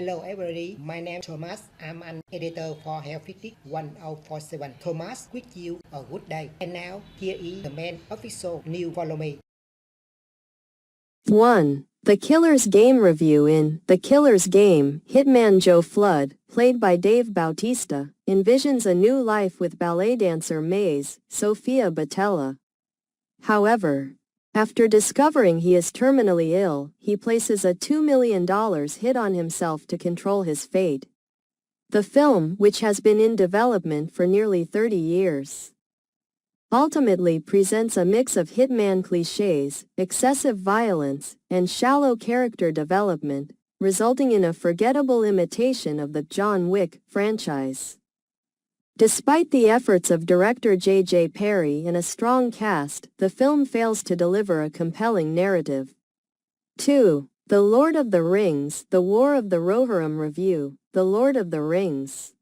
Hello everybody, my name is Thomas. I'm an editor for Health Fitness 1047. Thomas, wish you a good day. And now, here is the main official news. Follow me. 1. The Killer's Game review. In The Killer's Game, hitman Joe Flood, played by Dave Bautista, envisions a new life with ballet dancer Maze, Sofia Boutella. However, after discovering he is terminally ill, he places a $2 million hit on himself to control his fate. The film, which has been in development for nearly 30 years, ultimately presents a mix of hitman cliches, excessive violence, and shallow character development, resulting in a forgettable imitation of the John Wick franchise. Despite the efforts of director J.J. Perry and a strong cast, the film fails to deliver a compelling narrative. 2. The Lord of the Rings, The War of the Rohirrim review. The Lord of the Rings.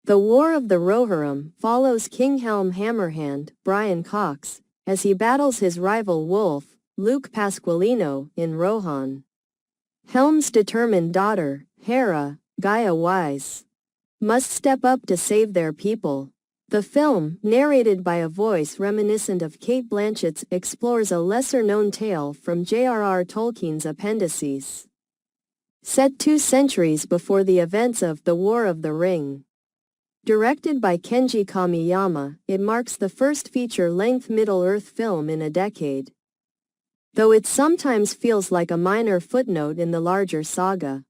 The War of the Rohirrim follows King Helm Hammerhand, Brian Cox, as he battles his rival wolf, Luke Pasqualino, in Rohan. Helm's determined daughter, Hera, Gaia Wise, must step up to save their people. The film, narrated by a voice reminiscent of Cate Blanchett's, explores a lesser-known tale from J.R.R. Tolkien's Appendices. Set 2 centuries before the events of The War of the Ring. Directed by Kenji Kamiyama, it marks the first feature-length Middle-earth film in a decade, though it sometimes feels like a minor footnote in the larger saga.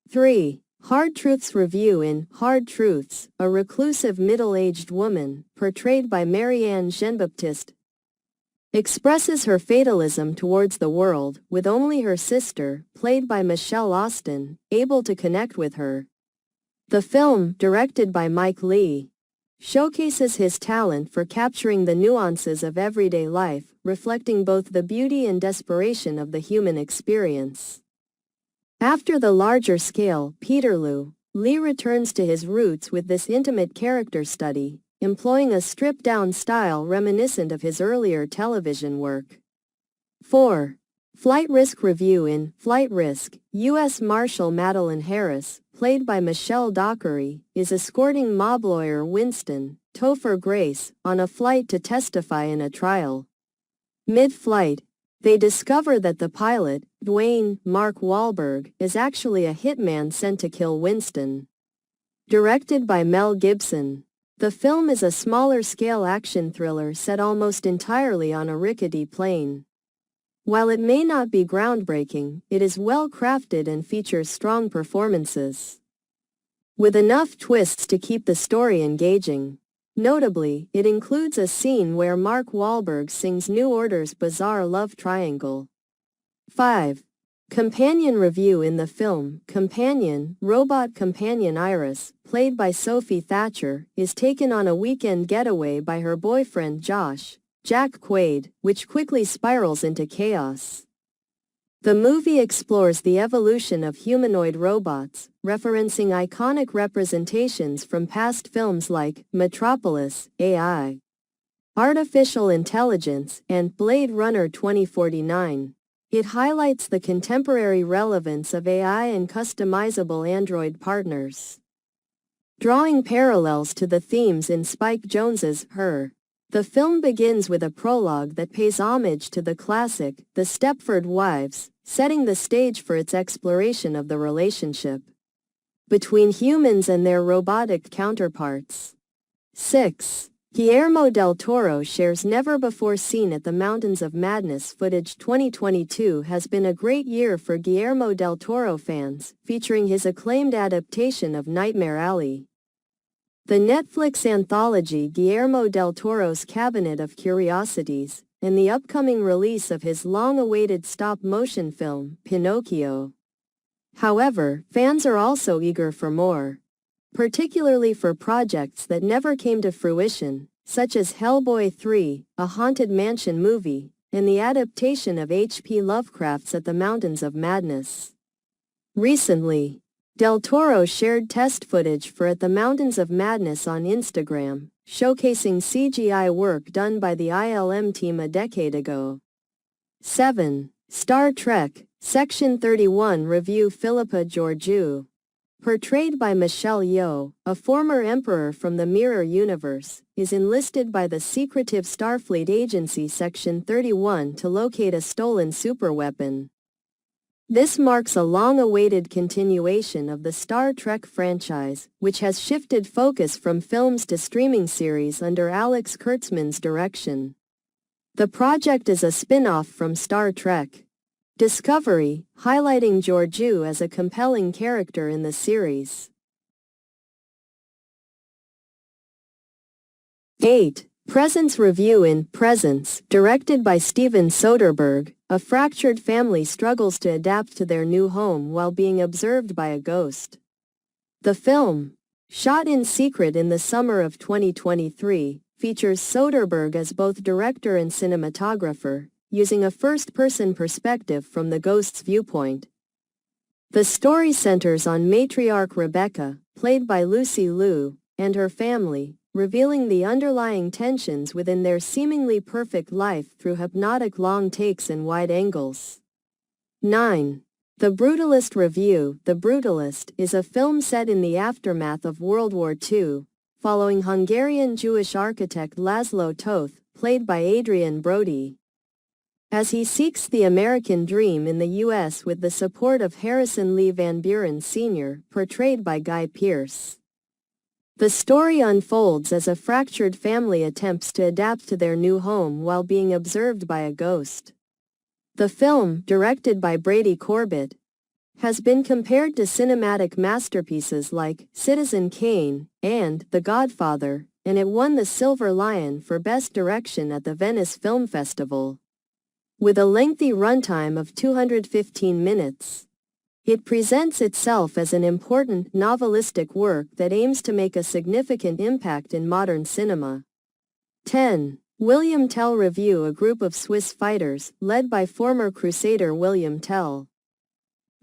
3. Hard Truths review. In Hard Truths, a reclusive middle-aged woman, portrayed by Marianne Jean-Baptiste, expresses her fatalism towards the world, with only her sister, played by Michelle Austen, able to connect with her. The film, directed by Mike Leigh, showcases his talent for capturing the nuances of everyday life, reflecting both the beauty and desperation of the human experience. After the larger-scale Peterloo, Leigh returns to his roots with this intimate character study, employing a stripped-down style reminiscent of his earlier television work. 4. Flight Risk review. In Flight Risk, U.S. Marshal Madeline Harris, played by Michelle Dockery, is escorting mob lawyer Winston, Topher Grace, on a flight to testify in a trial. Mid-flight, they discover that the pilot, Dwayne Mark Wahlberg, is actually a hitman sent to kill Winston. Directed by Mel Gibson, the film is a smaller-scale action thriller set almost entirely on a rickety plane. While it may not be groundbreaking, it is well crafted and features strong performances, with enough twists to keep the story engaging. Notably, it includes a scene where Mark Wahlberg sings New Order's bizarre love triangle. 5. Companion review. In the film Companion, robot companion Iris, played by Sophie Thatcher, is taken on a weekend getaway by her boyfriend Josh, Jack Quaid, which quickly spirals into chaos. The movie explores the evolution of humanoid robots, referencing iconic representations from past films like Metropolis, AI, Artificial Intelligence, and Blade Runner 2049. It highlights the contemporary relevance of AI and customizable android partners, drawing parallels to the themes in Spike Jonze's Her. The film begins with a prologue that pays homage to the classic, The Stepford Wives, setting the stage for its exploration of the relationship between humans and their robotic counterparts. 6. Guillermo del Toro shares never-before-seen at the Mountains of Madness footage. 2022 has been a great year for Guillermo del Toro fans, featuring his acclaimed adaptation of Nightmare Alley, the Netflix anthology Guillermo del Toro's Cabinet of Curiosities, and the upcoming release of his long-awaited stop-motion film, Pinocchio. However, fans are also eager for more, particularly for projects that never came to fruition, such as Hellboy 3, a Haunted Mansion movie, and the adaptation of H.P. Lovecraft's At the Mountains of Madness. Recently, Del Toro shared test footage for At the Mountains of Madness on Instagram, showcasing CGI work done by the ILM team a decade ago. 7. Star Trek, Section 31 Review Philippa Georgiou. Portrayed by Michelle Yeoh, a former emperor from the Mirror Universe, is enlisted by the secretive Starfleet Agency Section 31 to locate a stolen superweapon. This marks a long-awaited continuation of the Star Trek franchise, which has shifted focus from films to streaming series under Alex Kurtzman's direction. The project is a spin-off from Star Trek Discovery, highlighting Georgiou as a compelling character in the series. 8. Presence Review in Presence, directed by Steven Soderbergh. A fractured family struggles to adapt to their new home while being observed by a ghost. The film, shot in secret in the summer of 2023, features Soderbergh as both director and cinematographer, using a first-person perspective from the ghost's viewpoint. The story centers on matriarch Rebecca, played by Lucy Liu, and her family, revealing the underlying tensions within their seemingly perfect life through hypnotic long takes and wide angles. 9. The Brutalist Review. The Brutalist is a film set in the aftermath of World War II, following Hungarian Jewish architect Laszlo Toth, played by Adrian Brody, as he seeks the American dream in the U.S. with the support of Harrison Lee Van Buren Sr., portrayed by Guy Pearce. The story unfolds as a fractured family attempts to adapt to their new home while being observed by a ghost. The film, directed by Brady Corbett, has been compared to cinematic masterpieces like Citizen Kane and The Godfather, and it won the Silver Lion for Best Direction at the Venice Film Festival. With a lengthy runtime of 215 minutes, it presents itself as an important novelistic work that aims to make a significant impact in modern cinema. 10. William Tell Review. A group of Swiss fighters, led by former Crusader William Tell,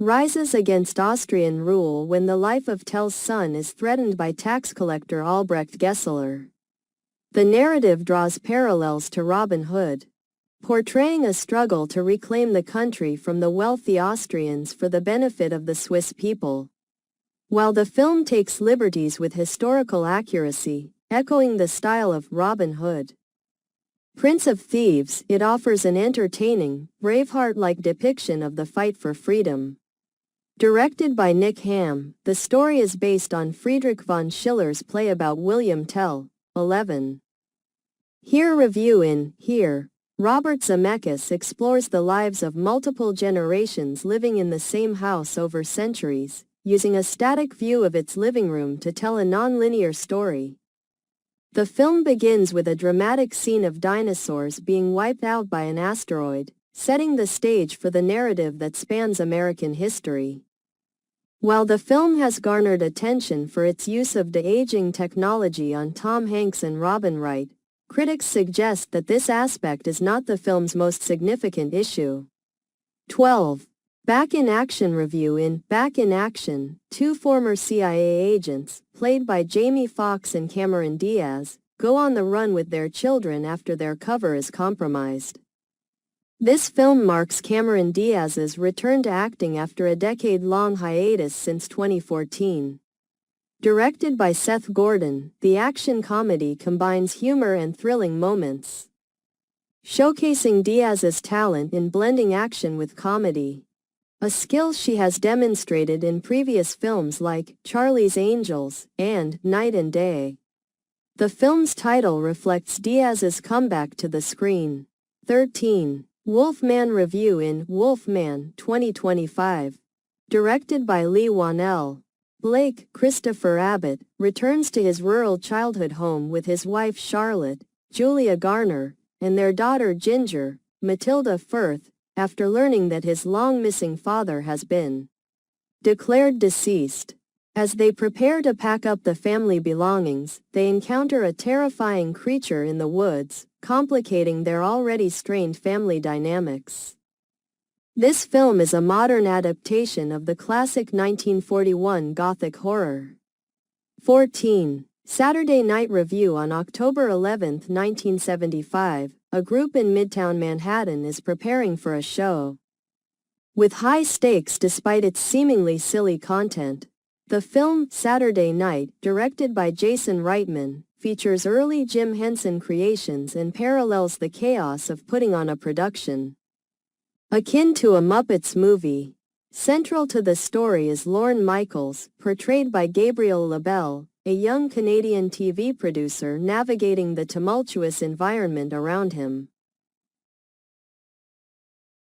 rises against Austrian rule when the life of Tell's son is threatened by tax collector Albrecht Gessler. The narrative draws parallels to Robin Hood, portraying a struggle to reclaim the country from the wealthy Austrians for the benefit of the Swiss people. While the film takes liberties with historical accuracy, echoing the style of Robin Hood, Prince of Thieves, it offers an entertaining, Braveheart-like depiction of the fight for freedom. Directed by Nick Hamm, the story is based on Friedrich von Schiller's play about William Tell. 11. Here Review. In Here, Robert Zemeckis explores the lives of multiple generations living in the same house over centuries, using a static view of its living room to tell a non-linear story. The film begins with a dramatic scene of dinosaurs being wiped out by an asteroid, setting the stage for the narrative that spans American history. While the film has garnered attention for its use of de-aging technology on Tom Hanks and Robin Wright, critics suggest that this aspect is not the film's most significant issue. 12. Back in Action Review. In Back in Action, two former CIA agents, played by Jamie Foxx and Cameron Diaz, go on the run with their children after their cover is compromised. This film marks Cameron Diaz's return to acting after a decade-long hiatus since 2014. Directed by Seth Gordon, the action comedy combines humor and thrilling moments, showcasing Diaz's talent in blending action with comedy, a skill she has demonstrated in previous films like Charlie's Angels and Night and Day. The film's title reflects Diaz's comeback to the screen. 13. Wolfman Review. In Wolfman 2025, directed by Lee Whannell, Blake Christopher Abbott returns to his rural childhood home with his wife Charlotte, Julia Garner, and their daughter Ginger, Matilda Firth, after learning that his long-missing father has been declared deceased. As they prepare to pack up the family belongings, they encounter a terrifying creature in the woods, complicating their already strained family dynamics. This film is a modern adaptation of the classic 1941 Gothic horror. 14. Saturday Night Review. On October 11, 1975, a group in Midtown Manhattan is preparing for a show. with high stakes despite its seemingly silly content. The film, Saturday Night, directed by Jason Reitman, features early Jim Henson creations and parallels the chaos of putting on a production. Akin to a Muppets movie. Central to the story is Lorne Michaels, portrayed by Gabriel Labelle, a young Canadian TV producer navigating the tumultuous environment around him.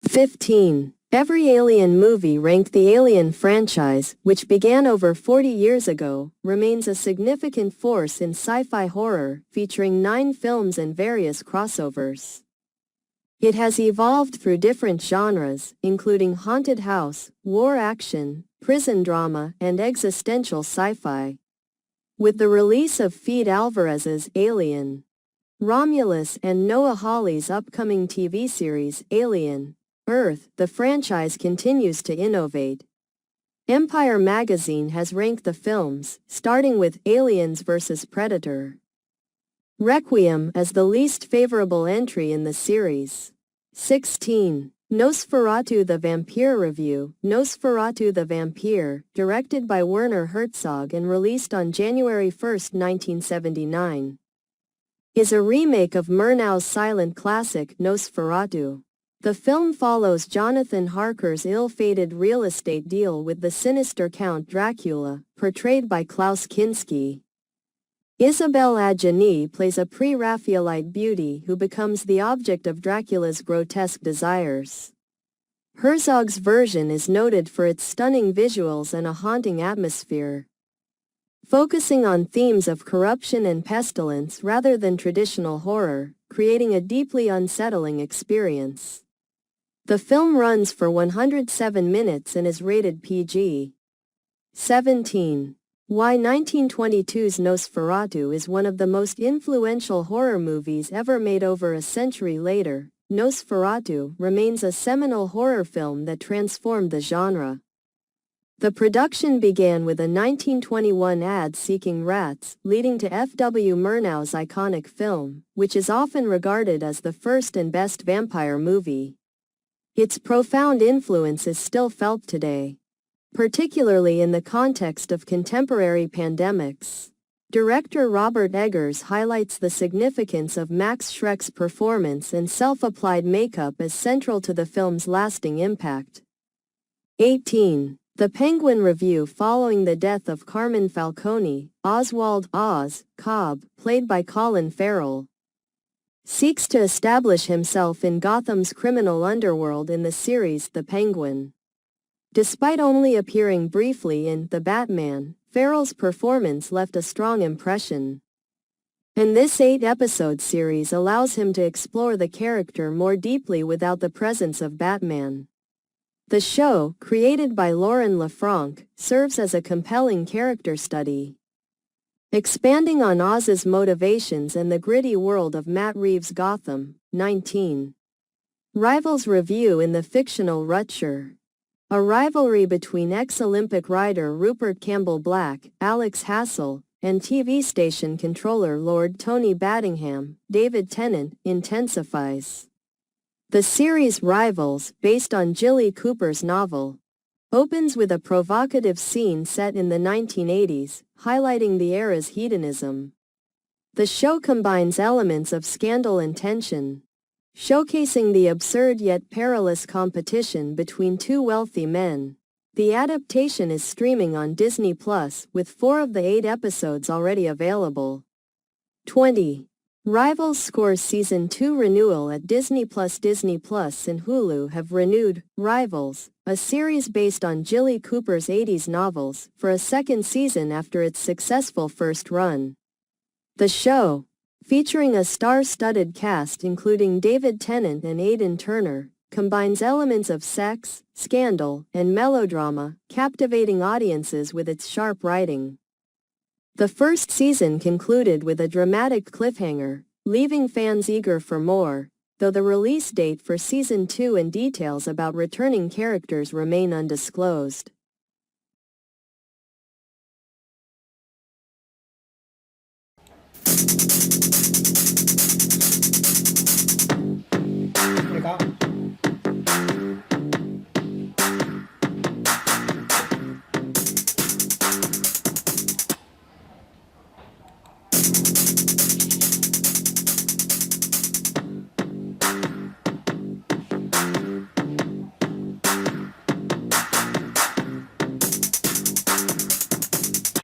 15. Every Alien movie ranked. The Alien franchise, which began over 40 years ago, remains a significant force in sci-fi horror, featuring 9 films and various crossovers. It has evolved through different genres, including haunted house, war action, prison drama, and existential sci-fi. With the release of Fede Alvarez's Alien, Romulus, and Noah Hawley's upcoming TV series, Alien Earth, the franchise continues to innovate. Empire magazine has ranked the films, starting with Aliens vs. Predator. Requiem as the least favorable entry in the series. 16. Nosferatu the Vampire Review. Nosferatu the Vampire, directed by Werner Herzog and released on January 1, 1979, is a remake of Murnau's silent classic Nosferatu. The film follows Jonathan Harker's ill-fated real estate deal with the sinister Count Dracula, portrayed by Klaus Kinski. Isabelle Adjani plays a pre-Raphaelite beauty who becomes the object of Dracula's grotesque desires. Herzog's version is noted for its stunning visuals and a haunting atmosphere, focusing on themes of corruption and pestilence rather than traditional horror, creating a deeply unsettling experience. The film runs for 107 minutes and is rated PG. 17. Why 1922's Nosferatu is one of the most influential horror movies ever made. Over a century later, Nosferatu remains a seminal horror film that transformed the genre. The production began with a 1921 ad seeking rats, leading to F.W. Murnau's iconic film, which is often regarded as the first and best vampire movie. Its profound influence is still felt today, particularly in the context of contemporary pandemics. Director Robert Eggers highlights the significance of Max Schreck's performance and self-applied makeup as central to the film's lasting impact. 18. The Penguin Review. Following the death of Carmine Falcone, Oswald "Oz" Cobb, played by Colin Farrell, seeks to establish himself in Gotham's criminal underworld in the series The Penguin. Despite only appearing briefly in The Batman, Farrell's performance left a strong impression, and this 8-episode series allows him to explore the character more deeply without the presence of Batman. The show, created by Lauren LaFranc, serves as a compelling character study, expanding on Oz's motivations and the gritty world of Matt Reeves' Gotham. 19. Rivals Review. In the fictional Rutger, a rivalry between ex-Olympic rider Rupert Campbell Black, Alex Hassel, and TV station controller Lord Tony Battingham, David Tennant, intensifies. The series Rivals, based on Jilly Cooper's novel, opens with a provocative scene set in the 1980s, highlighting the era's hedonism. The show combines elements of scandal and tension, showcasing the absurd yet perilous competition between two wealthy men. The adaptation is streaming on Disney+, with 4 of the 8 episodes already available. 20. Rivals scores Season 2 renewal at Disney+. Disney+ and Hulu have renewed Rivals, a series based on Jilly Cooper's 80s novels, for a second season after its successful first run. The show, featuring a star-studded cast including David Tennant and Aidan Turner, combines elements of sex, scandal, and melodrama, captivating audiences with its sharp writing. The first season concluded with a dramatic cliffhanger, leaving fans eager for more, though the release date for Season 2 and details about returning characters remain undisclosed.